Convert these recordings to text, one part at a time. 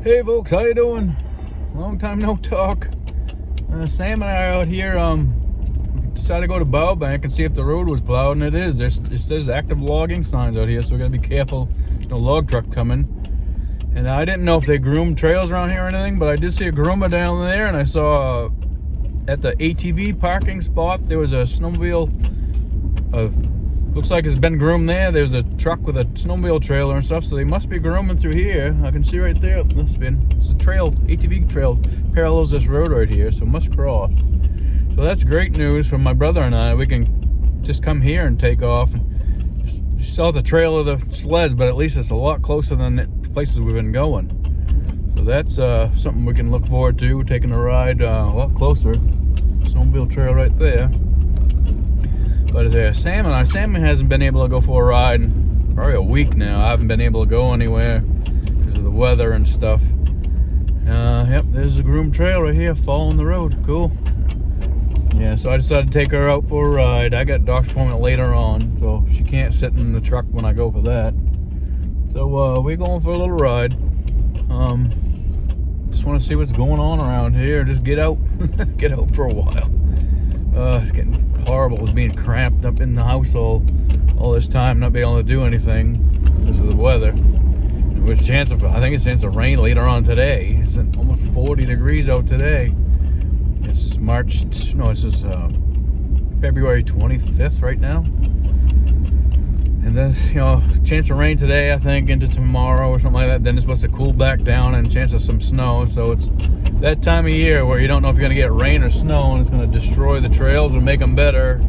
Hey folks, how you doing? Long time no talk. Sam and I are out here. Decided to go to Bow Bank and see if the road was plowed, and it is. It says active logging signs out here, so we gotta be careful. No log truck coming. And I didn't know if they groomed trails around here or anything, but I did see a groomer down there, and I saw at the ATV parking spot there was a snowmobile. Looks like it's been groomed there. There's a truck with a snowmobile trailer and stuff, so they must be grooming through here. I can see right there. It's a trail, ATV trail, parallels this road right here, so must cross. So that's great news for my brother and I. We can just come here and take off. You saw the trail of the sleds, but at least it's a lot closer than the places we've been going. So that's something we can look forward to, taking a ride a lot closer. Snowmobile trail right there. But Sam hasn't been able to go for a ride in probably a week now. I haven't been able to go anywhere because of the weather and stuff. Yep, there's a groomed trail right here, following the road. Cool. Yeah, so I decided to take her out for a ride. I got a doctor's appointment later on, so she can't sit in the truck when I go for that. So we're going for a little ride. Just want to see what's going on around here. Just get out, get out for a while. It's getting horrible. It's being cramped up in the house all this time, not being able to do anything because of the weather. With a chance of, I think it's a chance of rain later on today. It's almost 40 degrees out today. It's February 25th right now. And then, chance of rain today, I think, into tomorrow or something like that. Then it's supposed to cool back down and chance of some snow. So it's that time of year where you don't know if you're going to get rain or snow, and it's going to destroy the trails or make them better.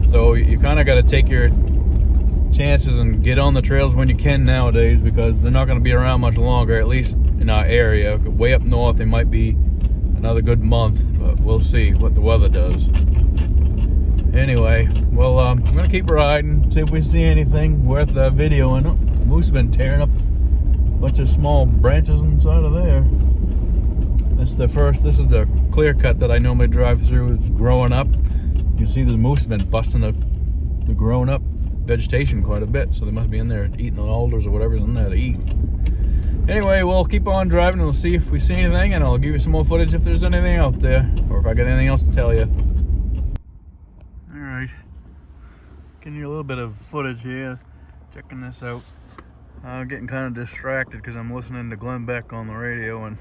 So you kind of got to take your chances and get on the trails when you can nowadays, because they're not going to be around much longer, at least in our area. Way up north, they might be another good month, but we'll see what the weather does. Anyway, well, I'm going to keep riding, see if we see anything worth videoing. Moose have been tearing up a bunch of small branches inside of there. This is the clear cut that I normally drive through. It's growing up. You can see the moose have been busting the grown up vegetation quite a bit, so they must be in there eating the alders or whatever's in there to eat. Anyway, we'll keep on driving and we'll see if we see anything, and I'll give you some more footage if there's anything out there, or if I got anything else to tell you. Alright, getting you a little bit of footage here, checking this out. I'm getting kind of distracted because I'm listening to Glenn Beck on the radio, and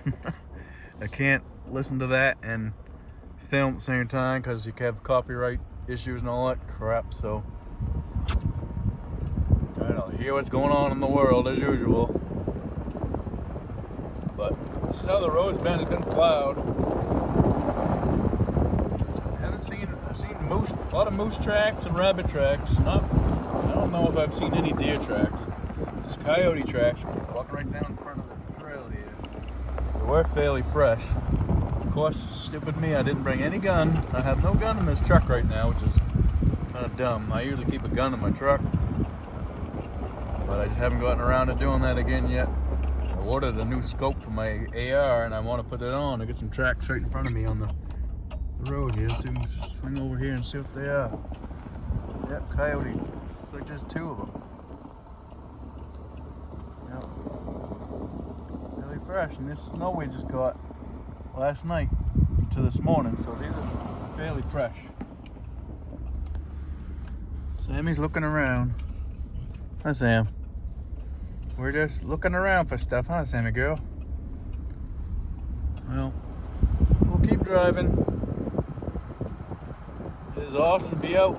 I can't listen to that and film at the same time because you can have copyright issues and all that crap. So trying to hear what's going on in the world as usual. But this is how the road's been. It's been plowed. I've seen moose, a lot of moose tracks and rabbit tracks. I don't know if I've seen any deer tracks. Just coyote tracks walking right down in front of the trail here. They were fairly fresh. Of course, stupid me, I didn't bring any gun. I have no gun in this truck right now, which is kind of dumb. I usually keep a gun in my truck, but I just haven't gotten around to doing that again yet. I ordered a new scope for my AR, and I want to put it on to get some tracks right in front of me on the road here. So we can swing over here and see what they are. Yep, coyote. Looks like there's two of them. Yep. Really fresh. And this snow we just caught last night to this morning, so these are fairly fresh. Sammy's looking around. Hi, Sam. We're just looking around for stuff, huh, Sammy girl? Well, we'll keep driving. It is awesome to be out.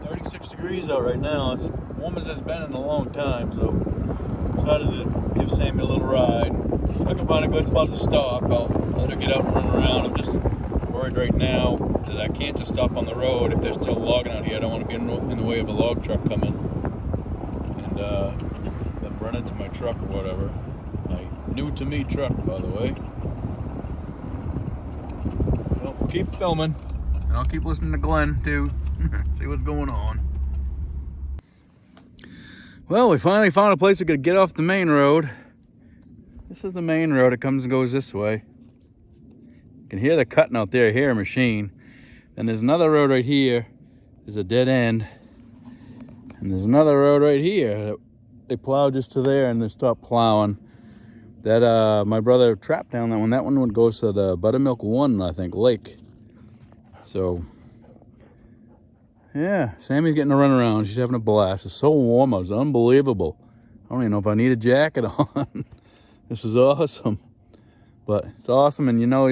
It's 36 degrees out right now. It's warm as it's been in a long time, so decided to give Sammy a little ride. If I can find a good spot to stop, I'll let her get out and run around. I'm just worried right now that I can't just stop on the road if they're still logging out here. I don't want to be in the way of a log truck coming and then run into my truck or whatever. My new to me truck, by the way. Well, we'll keep filming, and I'll keep listening to Glenn too. See what's going on. Well, we finally found a place we could get off the main road. This is the main road. It comes and goes this way. You can hear the cutting out there, hear a machine. Then there's another road right here. There's a dead end. And there's another road right here. They plowed just to there and they stopped plowing. that my brother trapped down that one. That one goes to the Buttermilk 1, I think, lake. So, yeah, Sammy's getting a run around. She's having a blast. It's so warm. It was unbelievable. I don't even know if I need a jacket on. This is awesome. But it's awesome, and you know,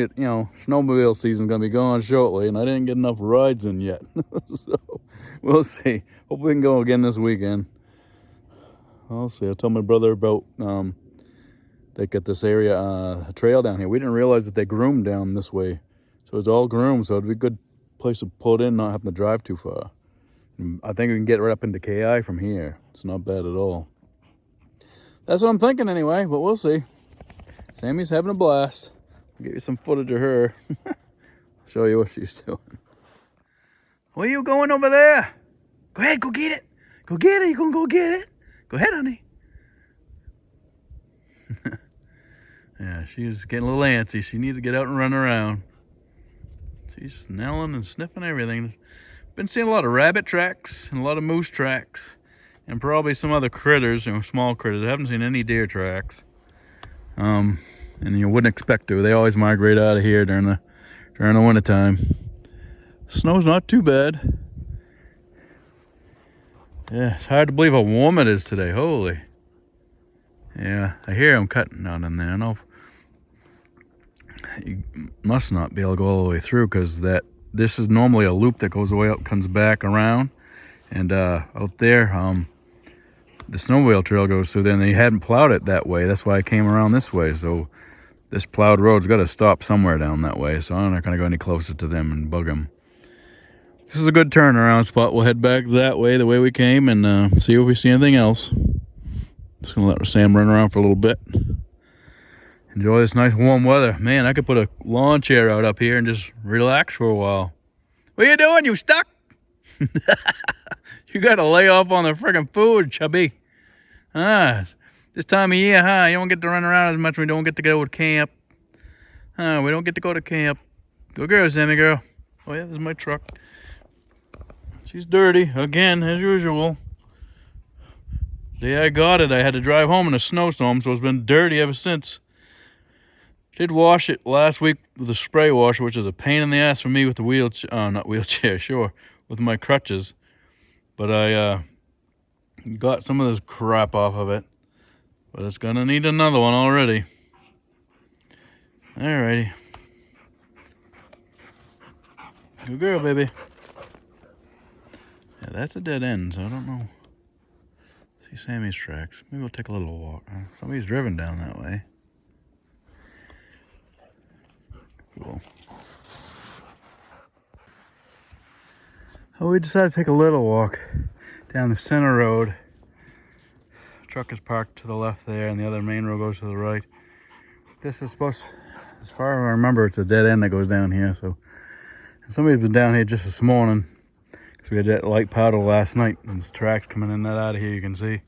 snowmobile season's gonna be gone shortly, and I didn't get enough rides in yet. So we'll see. Hope we can go again this weekend. I'll see. I'll tell my brother about they got this area a trail down here. We didn't realize that they groomed down this way, so it's all groomed. So it'd be a good place to pull it in, not having to drive too far. And I think we can get right up into KI from here. It's not bad at all. That's what I'm thinking anyway, but we'll see. Sammy's having a blast. I'll give you some footage of her. Show you what she's doing. Where you going over there? Go ahead, go get it. Go get it. You gonna go get it? Go ahead, honey. Yeah, she's getting a little antsy. She needs to get out and run around. She's smelling and sniffing everything. Been seeing a lot of rabbit tracks and a lot of moose tracks, and probably some other critters, small critters. I haven't seen any deer tracks. And you wouldn't expect to. They always migrate out of here during the winter time. Snow's not too bad. Yeah, it's hard to believe how warm it is today. Holy. Yeah, I hear them cutting out in there. I know you must not be able to go all the way through, because this is normally a loop that goes way up, comes back around, and out there, the snowmobile trail goes through there, and they hadn't plowed it that way. That's why I came around this way. So this plowed road's got to stop somewhere down that way. So I'm not going to go any closer to them and bug them. This is a good turnaround spot. We'll head back that way, the way we came, and see if we see anything else. Just going to let Sam run around for a little bit. Enjoy this nice warm weather. Man, I could put a lawn chair out up here and just relax for a while. What are you doing? You stuck? You got to lay off on the friggin' food, chubby. This time of year, you don't get to run around as much. We don't get to go to camp. We don't get to go to camp. Go girl, Sammy girl. Oh yeah, there's my truck. She's dirty, again, as usual. The day I got it, I had to drive home in a snowstorm, so it's been dirty ever since. Did wash it last week with a spray washer, which is a pain in the ass for me with the wheelchair, sure, with my crutches. But I got some of this crap off of it. But it's gonna need another one already. Alrighty. Good girl, baby. Yeah, that's a dead end, so I don't know. See Sammy's tracks. Maybe we'll take a little walk. Somebody's driven down that way. Cool. Oh, we decided to take a little walk down the center road. The truck is parked to the left there, and the other main road goes to the right. This is supposed to, as far as I remember, it's a dead end that goes down here. So somebody's been down here just this morning, because we had that light powder last night, and there's tracks coming in that out of here, you can see.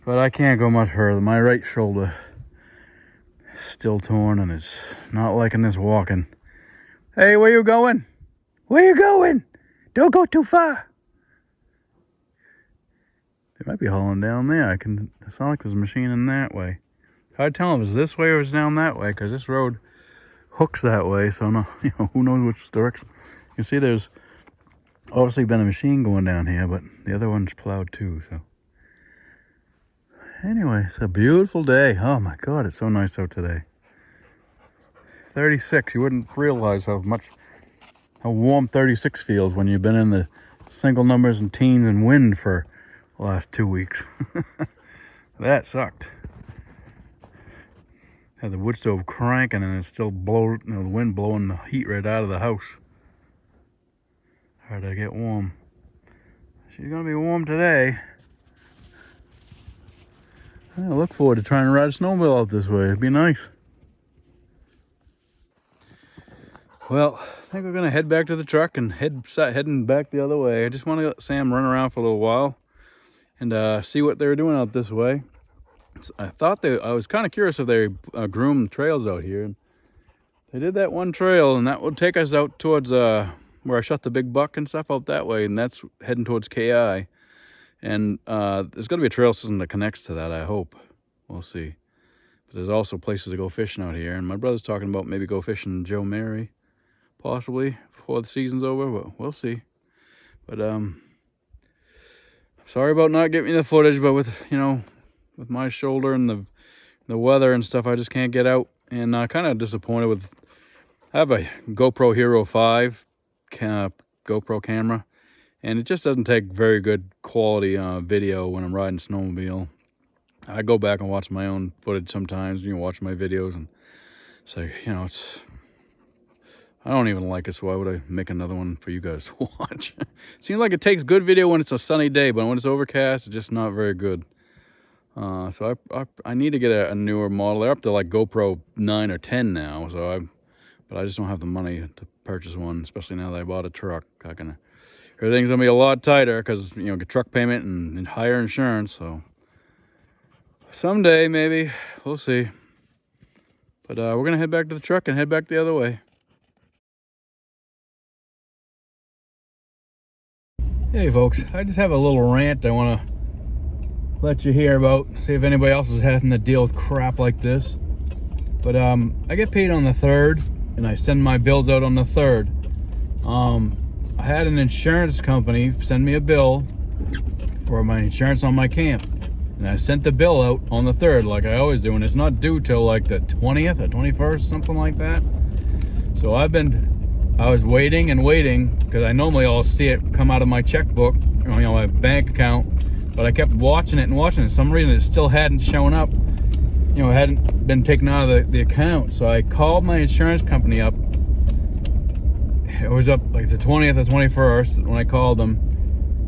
But I can't go much further. My right shoulder is still torn, and it's not liking this walking. Hey, where you going? Where you going? Don't go too far. They might be hauling down there. It sound like there's a machine in that way. Hard to tell if it's this way or it's down that way, because this road hooks that way. So no, who knows which direction. You can see there's obviously been a machine going down here, but the other one's plowed too. So anyway, it's a beautiful day. Oh my God, it's so nice out today. 36. You wouldn't realize how warm 36 feels when you've been in the single numbers and teens and wind for the last 2 weeks. That sucked. Had the wood stove cranking, and it's still the wind blowing the heat right out of the house. Hard to get warm. She's gonna be warm today. I look forward to trying to ride a snowmobile out this way. It'd be nice. Well, I think we're gonna head back to the truck and heading back the other way. I just want to let Sam run around for a little while and see what they were doing out this way. I was kind of curious if they groomed trails out here. And they did that one trail, and that would take us out towards where I shot the big buck and stuff out that way, and that's heading towards KI. And there's going to be a trail system that connects to that, I hope. We'll see. But there's also places to go fishing out here. And my brother's talking about maybe go fishing Joe Mary, possibly, before the season's over, but we'll see. But, sorry about not getting the footage, but with my shoulder and the weather and stuff, I just can't get out. And kind of disappointed with, I have a GoPro Hero 5 GoPro camera, and it just doesn't take very good quality video when I'm riding snowmobile. I go back and watch my own footage sometimes, watch my videos, and say, it's, I don't even like it, so why would I make another one for you guys to watch? Seems like it takes good video when it's a sunny day, but when it's overcast, it's just not very good. So I need to get a newer model. They're up to like GoPro 9 or 10 now, but I just don't have the money to purchase one, especially now that I bought a truck. Everything's gonna be a lot tighter because get truck payment and higher insurance. So someday maybe we'll see. But we're gonna head back to the truck and head back the other way. Hey folks, I just have a little rant I want to let you hear about. See if anybody else is having to deal with crap like this. But I get paid on the 3rd, and I send my bills out on the 3rd. I had an insurance company send me a bill for my insurance on my camp, and I sent the bill out on the 3rd like I always do, and it's not due till like the 20th or 21st, something like that. So I was waiting and waiting, because I normally I'll see it come out of my checkbook, my bank account, but I kept watching it and watching it. For some reason it still hadn't shown up, it hadn't been taken out of the account. So I called my insurance company up. It was up like the 20th or 21st when I called them,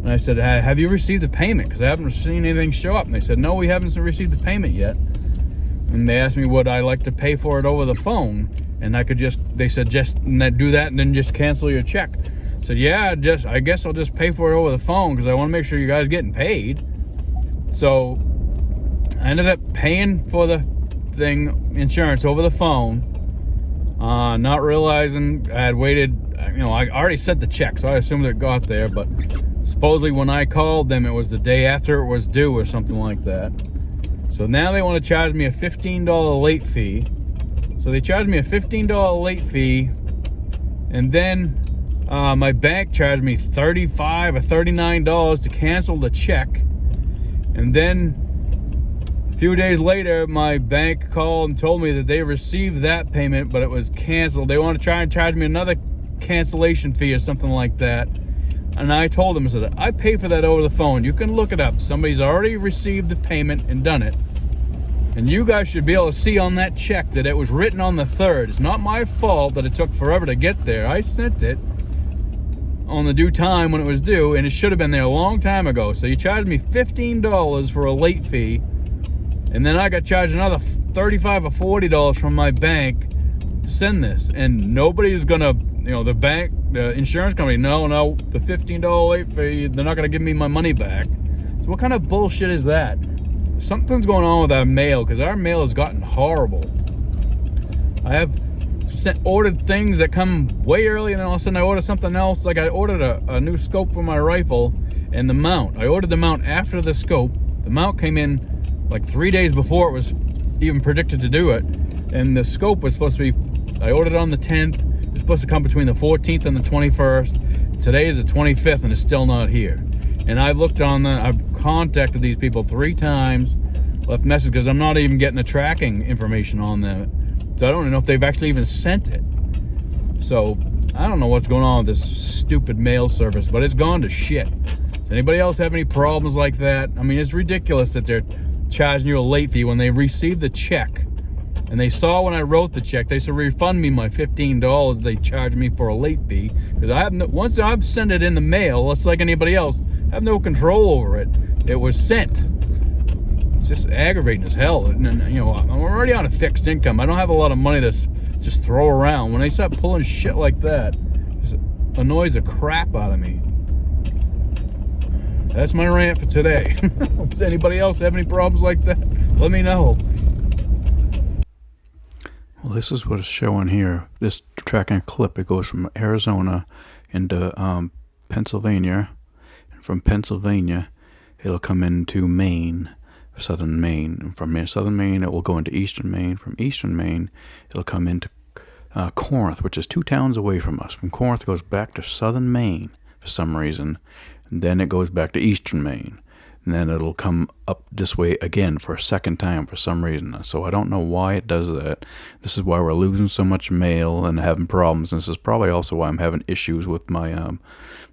and I said, have you received the payment? Because I haven't seen anything show up. And they said, no, we haven't received the payment yet. And they asked me would I like to pay for it over the phone, and they said just do that and then just cancel your check. I said, yeah, I guess I'll just pay for it over the phone because I want to make sure you guys getting paid. So I ended up paying for the insurance over the phone, not realizing I had waited. I already sent the check, so I assumed it got there, but supposedly when I called them, it was the day after it was due or something like that. So now they want to charge me a $15 late fee. So they charged me a $15 late fee, and then my bank charged me $35 or $39 to cancel the check. And then a few days later, my bank called and told me that they received that payment, but it was canceled. They want to try and charge me another cancellation fee or something like that. And I told them, I said, I paid for that over the phone. You can look it up. Somebody's already received the payment and done it. And you guys should be able to see on that check that it was written on the 3rd. It's not my fault that it took forever to get there. I sent it on the due time when it was due, and it should have been there a long time ago. So you charged me $15 for a late fee, and then I got charged another $35 or $40 from my bank to send this. And nobody's gonna, the insurance company, no, the $15 late fee, they're not gonna give me my money back. So what kind of bullshit is that? Something's going on with our mail, because our mail has gotten horrible. I have ordered things that come way early, and then all of a sudden I order something else. Like I ordered a new scope for my rifle and the mount. I ordered the mount after the scope. The mount came in like 3 days before it was even predicted to do it. And the scope was supposed to be, I ordered it on the 10th. It was supposed to come between the 14th and the 21st. Today is the 25th, and it's still not here. And I've looked I've contacted these people 3 times, left messages, because I'm not even getting the tracking information on them. So I don't even know if they've actually even sent it. So I don't know what's going on with this stupid mail service, but it's gone to shit. Does anybody else have any problems like that? I mean, it's ridiculous that they're charging you a late fee when they received the check. And they saw when I wrote the check, they said refund me my $15 they charged me for a late fee. Because once I've sent it in the mail, it's like anybody else, I have no control over it. It was sent. It's just aggravating as hell. And I'm already on a fixed income. I don't have a lot of money to just throw around. When they start pulling shit like that, it just annoys the crap out of me. That's my rant for today. Does anybody else have any problems like that? Let me know. Well, this is what it's showing here. This tracking clip, it goes from Arizona into Pennsylvania. And from Pennsylvania, it'll come into Maine. southern Maine. From southern Maine, it will go into eastern Maine. From eastern Maine, it'll come into Corinth, which is 2 towns away from us. From Corinth, it goes back to southern Maine for some reason. And then it goes back to eastern Maine. And then it'll come up this way again for a second time for some reason. So I don't know why it does that. This is why we're losing so much mail and having problems. And this is probably also why I'm having issues with my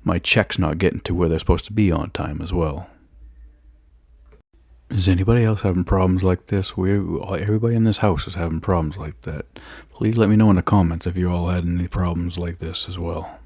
my checks not getting to where they're supposed to be on time as well. Is anybody else having problems like this? Everybody in this house is having problems like that. Please let me know in the comments if you all had any problems like this as well.